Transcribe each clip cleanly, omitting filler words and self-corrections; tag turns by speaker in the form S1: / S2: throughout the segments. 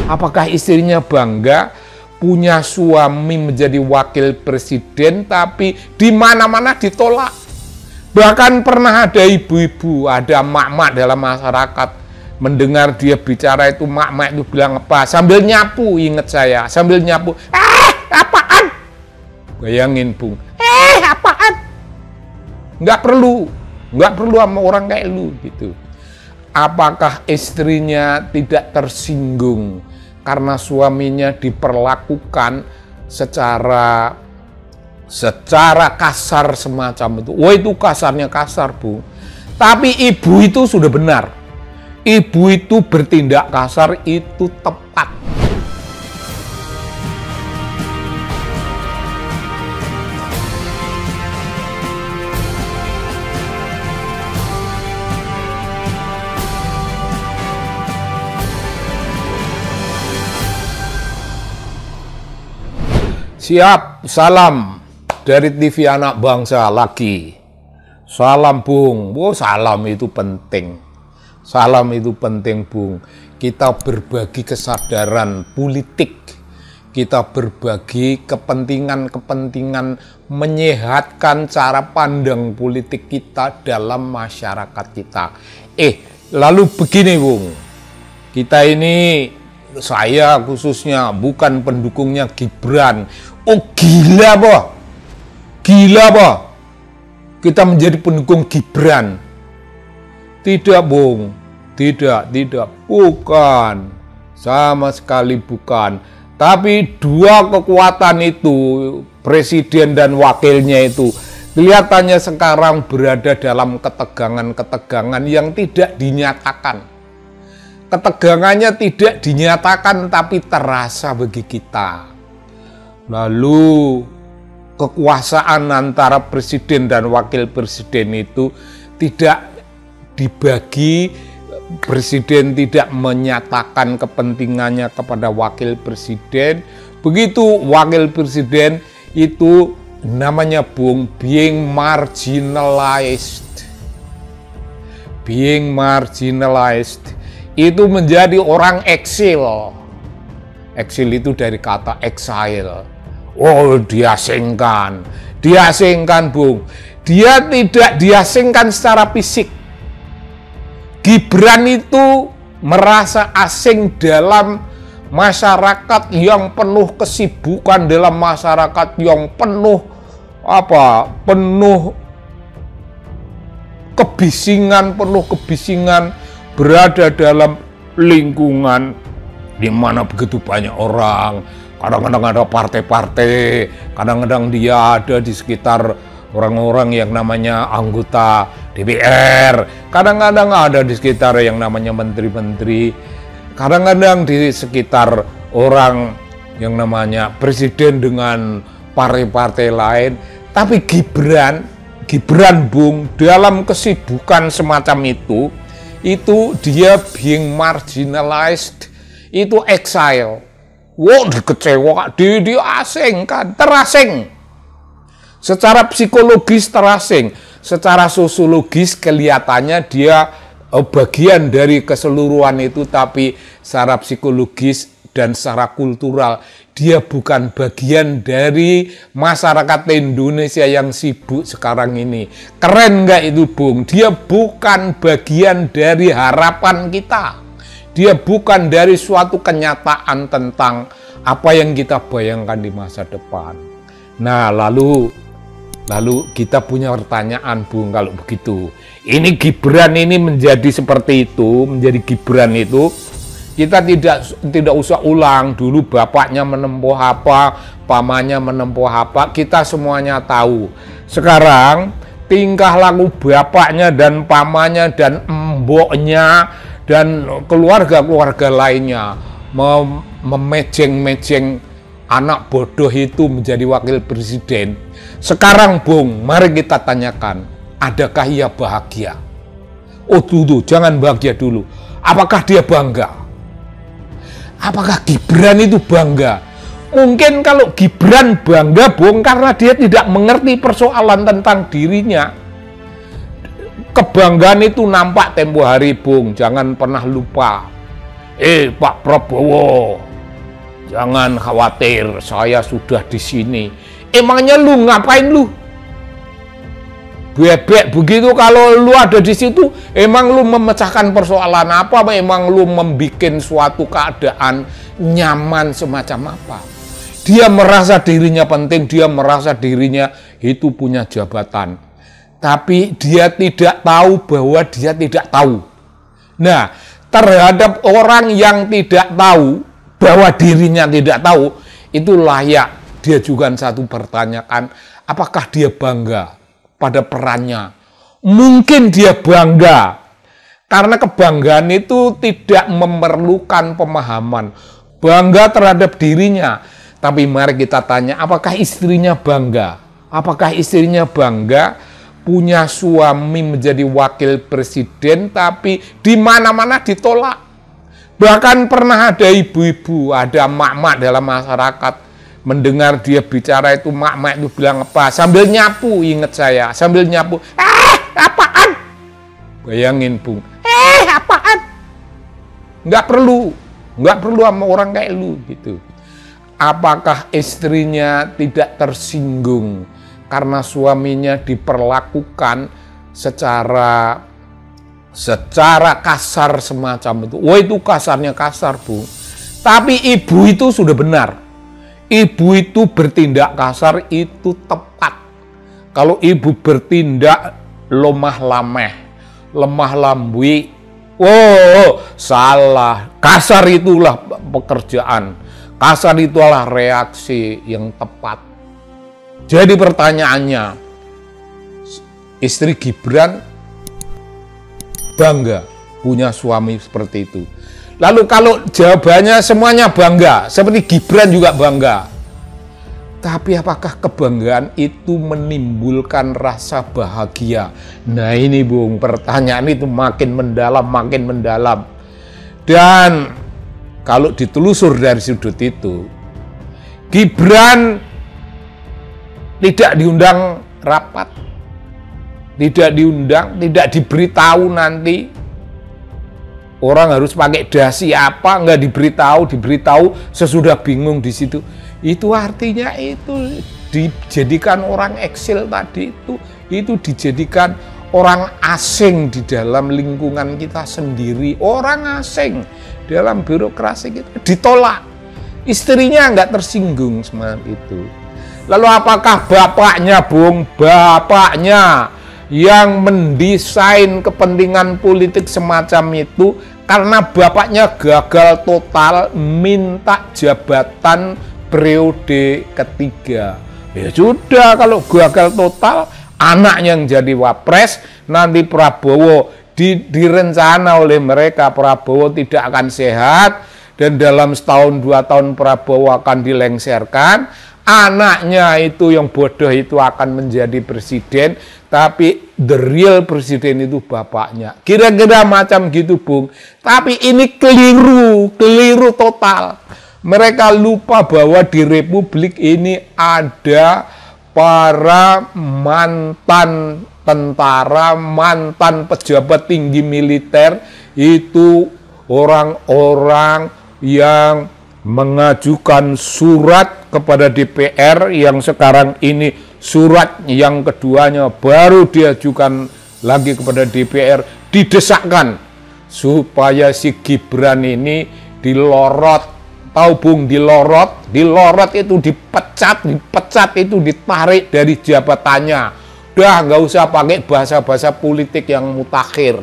S1: Apakah istrinya bangga punya suami menjadi wakil presiden tapi di mana-mana ditolak? Bahkan pernah ada ibu-ibu, ada mak-mak dalam masyarakat mendengar dia bicara itu, mak-mak itu bilang apa? Sambil nyapu, ingat saya, sambil nyapu, apaan? Bayangin Bung, apaan? Nggak perlu sama orang kayak lu gitu. Apakah istrinya tidak tersinggung karena suaminya diperlakukan secara kasar semacam itu? Wah, itu kasarnya kasar, Bu. Tapi ibu itu sudah benar. Ibu itu bertindak kasar itu tepat. Siap, salam dari TV Anak Bangsa lagi. Salam Bung, salam itu penting. Salam itu penting Bung. Kita berbagi kesadaran politik. Kita berbagi kepentingan-kepentingan menyehatkan cara pandang politik kita dalam masyarakat kita. Lalu begini Bung. Kita ini, saya khususnya bukan pendukungnya Gibran. Gila boh. Gila boh. Kita menjadi pendukung Gibran. Tidak, Bung. Tidak. Bukan. Sama sekali bukan. Tapi dua kekuatan itu, presiden dan wakilnya itu, kelihatannya sekarang berada dalam ketegangan-ketegangan yang tidak dinyatakan. Ketegangannya tidak dinyatakan tapi terasa bagi kita. Lalu kekuasaan antara presiden dan wakil presiden itu tidak dibagi, presiden tidak menyatakan kepentingannya kepada wakil presiden. Begitu wakil presiden itu namanya Bung, being marginalized. Being marginalized. Itu menjadi orang eksil. Eksil itu dari kata exile. Diasingkan. Diasingkan, Bung. Dia tidak diasingkan secara fisik. Gibran itu merasa asing dalam masyarakat yang penuh kesibukan, dalam masyarakat yang penuh kebisingan, berada dalam lingkungan di mana begitu banyak orang. Kadang-kadang ada partai-partai, kadang-kadang dia ada di sekitar orang-orang yang namanya anggota DPR, kadang-kadang ada di sekitar yang namanya menteri-menteri, kadang-kadang di sekitar orang yang namanya presiden dengan partai-partai lain. Tapi Gibran Bung, dalam kesibukan semacam itu dia being marginalized, itu exile. Dikecewa, diasingkan, terasing. Secara psikologis terasing, secara sosiologis kelihatannya dia bagian dari keseluruhan itu, tapi secara psikologis dan secara kultural dia bukan bagian dari masyarakat Indonesia yang sibuk sekarang ini. Keren nggak itu Bung? Dia bukan bagian dari harapan kita. Dia bukan dari suatu kenyataan tentang apa yang kita bayangkan di masa depan. Nah, lalu kita punya pertanyaan Bung, kalau begitu. Ini Gibran ini menjadi seperti itu, menjadi Gibran itu, kita tidak usah ulang dulu bapaknya menempuh apa, pamannya menempuh apa, kita semuanya tahu. Sekarang tingkah laku bapaknya dan pamannya dan emboknya dan keluarga-keluarga lainnya memejeng-mejeng anak bodoh itu menjadi wakil presiden. Sekarang Bung, mari kita tanyakan, adakah ia bahagia? Jangan bahagia dulu. Apakah dia bangga? Apakah Gibran itu bangga? Mungkin kalau Gibran bangga Bung, karena dia tidak mengerti persoalan tentang dirinya. Kebanggaan itu nampak tempo hari Bung, jangan pernah lupa. Pak Prabowo, jangan khawatir, saya sudah di sini. Emangnya lu ngapain lu? Bebek begitu kalau lu ada di situ, emang lu memecahkan persoalan apa? Emang lu membuat suatu keadaan nyaman semacam apa? Dia merasa dirinya penting, dia merasa dirinya itu punya jabatan. Tapi dia tidak tahu bahwa dia tidak tahu. Nah, terhadap orang yang tidak tahu bahwa dirinya tidak tahu, itu layak dia juga satu pertanyakan, apakah dia bangga pada perannya? Mungkin dia bangga, karena kebanggaan itu tidak memerlukan pemahaman. Bangga terhadap dirinya. Tapi mari kita tanya, apakah istrinya bangga? Apakah istrinya bangga punya suami menjadi wakil presiden, tapi di mana-mana ditolak? Bahkan pernah ada ibu-ibu, ada mak-mak dalam masyarakat, mendengar dia bicara itu, mak-mak itu bilang apa? Sambil nyapu, ingat saya, sambil nyapu, apaan? Bayangin Bung, apaan? Nggak perlu sama orang kayak lu gitu. Apakah istrinya tidak tersinggung karena suaminya diperlakukan secara kasar semacam itu? Wah, itu kasarnya kasar, Bu. Tapi ibu itu sudah benar. Ibu itu bertindak kasar itu tepat. Kalau ibu bertindak lemah lambui, salah. Kasar itulah pekerjaan. Kasar itulah reaksi yang tepat. Jadi pertanyaannya, istri Gibran bangga punya suami seperti itu. Lalu kalau jawabannya semuanya bangga, seperti Gibran juga bangga. Tapi apakah kebanggaan itu menimbulkan rasa bahagia? Nah ini Bung, pertanyaan itu makin mendalam. Dan kalau ditelusur dari sudut itu, Gibran tidak diundang rapat, tidak diberitahu nanti orang harus pakai dasi apa, nggak diberitahu sesudah bingung di situ. Itu artinya itu dijadikan orang eksil tadi itu dijadikan orang asing di dalam lingkungan kita sendiri, orang asing dalam birokrasi kita, ditolak. Istrinya nggak tersinggung semacam itu. Lalu apakah bapaknya, Bung, bapaknya yang mendesain kepentingan politik semacam itu karena bapaknya gagal total minta jabatan periode ketiga? Ya sudah, kalau gagal total, anaknya yang jadi wapres, nanti Prabowo direncana oleh mereka Prabowo tidak akan sehat, dan dalam setahun 2 tahun Prabowo akan dilengserkan. Anaknya itu yang bodoh itu akan menjadi presiden, tapi the real presiden itu bapaknya. Kira-kira macam gitu, Bung. Tapi ini keliru total. Mereka lupa bahwa di Republik ini ada para mantan tentara, mantan pejabat tinggi militer, itu orang-orang yang mengajukan surat kepada DPR, yang sekarang ini surat yang keduanya baru diajukan lagi kepada DPR, didesakkan supaya si Gibran ini dilorot. Tahu Bung, dilorot itu dipecat itu ditarik dari jabatannya. Udah nggak usah pakai bahasa-bahasa politik yang mutakhir.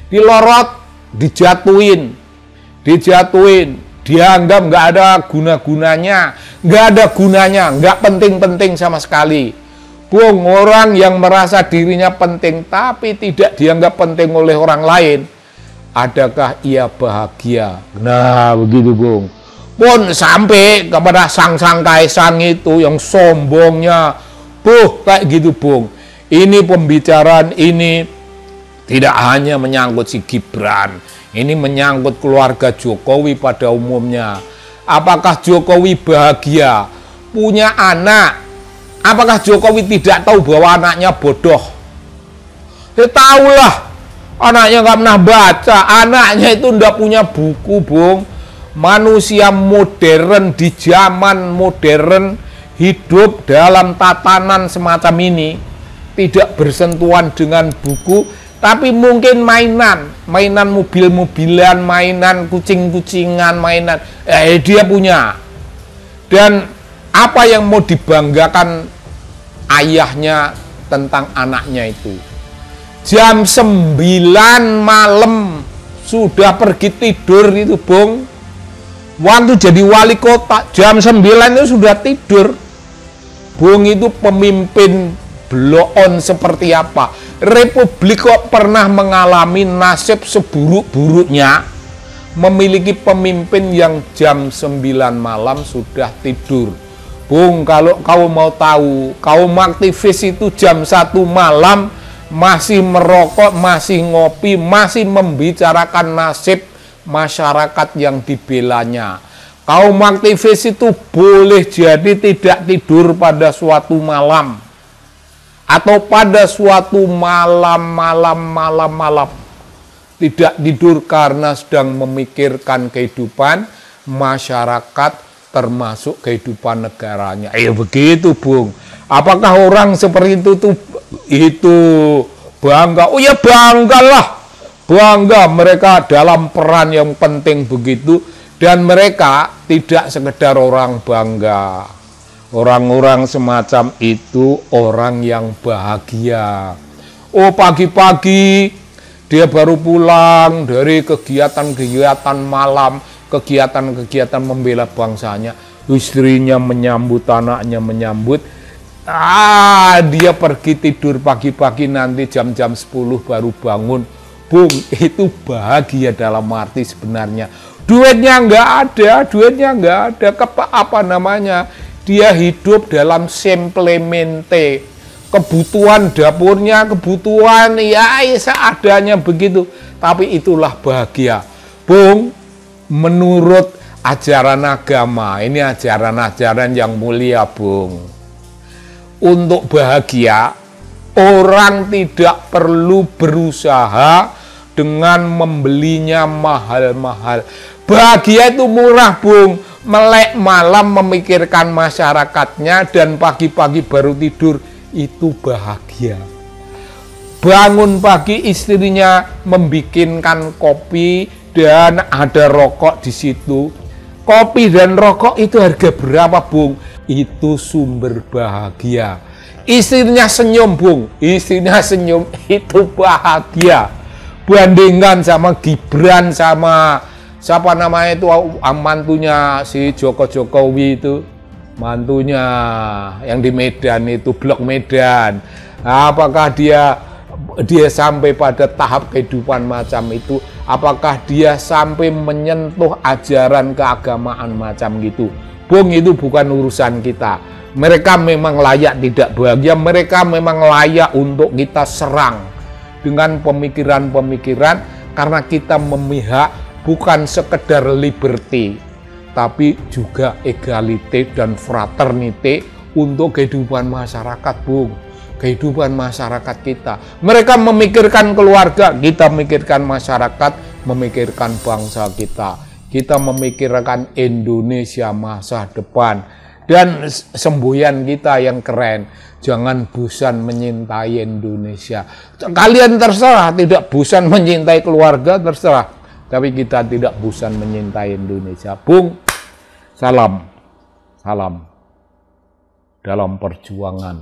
S1: Dilorot, dijatuhin, dianggap nggak ada guna-gunanya, nggak penting-penting sama sekali. Bung, orang yang merasa dirinya penting tapi tidak dianggap penting oleh orang lain, adakah ia bahagia? Nah, begitu Bung. Pun sampai kepada sang kaisang itu yang sombongnya, kayak gitu Bung. Ini pembicaraan ini tidak hanya menyangkut si Gibran, ini menyangkut keluarga Jokowi pada umumnya. Apakah Jokowi bahagia punya anak? Apakah Jokowi tidak tahu bahwa anaknya bodoh? Ya tahulah, Anaknya nggak pernah baca, anaknya itu nggak punya buku, Bung. Manusia modern di zaman modern hidup dalam tatanan semacam ini, tidak bersentuhan dengan buku, tapi mungkin mainan mobil-mobilan, mainan kucing-kucingan, mainan dia punya. Dan apa yang mau dibanggakan ayahnya tentang anaknya itu? Jam 9 malam sudah pergi tidur itu, Bung. Waktu jadi wali kota jam 9 itu sudah tidur. Bung, itu pemimpin blow-on seperti apa? Republik kok pernah mengalami nasib seburuk-buruknya memiliki pemimpin yang jam 9 malam sudah tidur. Bung, kalau kau mau tahu, kaum aktivis itu jam 1 malam masih merokok, masih ngopi, masih membicarakan nasib masyarakat yang dibelanya. Kaum aktivis itu boleh jadi tidak tidur pada suatu malam, atau pada suatu malam tidak tidur karena sedang memikirkan kehidupan masyarakat, termasuk kehidupan negaranya. Begitu, Bung. Apakah orang seperti itu bangga? Oh ya, banggalah. Bangga mereka dalam peran yang penting begitu, dan mereka tidak sekedar orang bangga. Orang-orang semacam itu orang yang bahagia. Oh, pagi-pagi dia baru pulang dari kegiatan-kegiatan malam, kegiatan-kegiatan membela bangsanya. Istrinya menyambut, anaknya menyambut. Dia pergi tidur pagi-pagi, nanti jam-jam 10 baru bangun. Bung, itu bahagia dalam arti sebenarnya. Duitnya nggak ada, apa namanya? Dia hidup dalam simplemente. Kebutuhan dapurnya, kebutuhan ya seadanya begitu. Tapi itulah bahagia. Bung, menurut ajaran agama, ini ajaran-ajaran yang mulia, Bung. Untuk bahagia, orang tidak perlu berusaha dengan membelinya mahal-mahal. Bahagia itu murah, Bung. Melek malam memikirkan masyarakatnya dan pagi-pagi baru tidur, itu bahagia. Bangun pagi istrinya membikinkan kopi dan ada rokok di situ. Kopi dan rokok itu harga berapa, Bung? Itu sumber bahagia. Istrinya senyum, Bung. Istrinya senyum, itu bahagia. Bandingkan sama Gibran, sama siapa namanya itu, mantunya si Jokowi itu, mantunya yang di Medan itu, Blok Medan. Apakah dia sampai pada tahap kehidupan macam itu? Apakah dia sampai menyentuh ajaran keagamaan macam gitu? Bung, itu bukan urusan kita. Mereka memang layak tidak bahagia, mereka memang layak untuk kita serang dengan pemikiran-pemikiran, karena kita memihak bukan sekedar liberty, tapi juga egalite dan fraternite untuk kehidupan masyarakat, Bung. Kehidupan masyarakat kita. Mereka memikirkan keluarga, kita memikirkan masyarakat, memikirkan bangsa kita. Kita memikirkan Indonesia masa depan. Dan semboyan kita yang keren, jangan bosan menyintai Indonesia. Kalian terserah, tidak bosan menyintai keluarga, terserah. Tapi kita tidak bosan menyintai Indonesia. Bung, salam dalam perjuangan.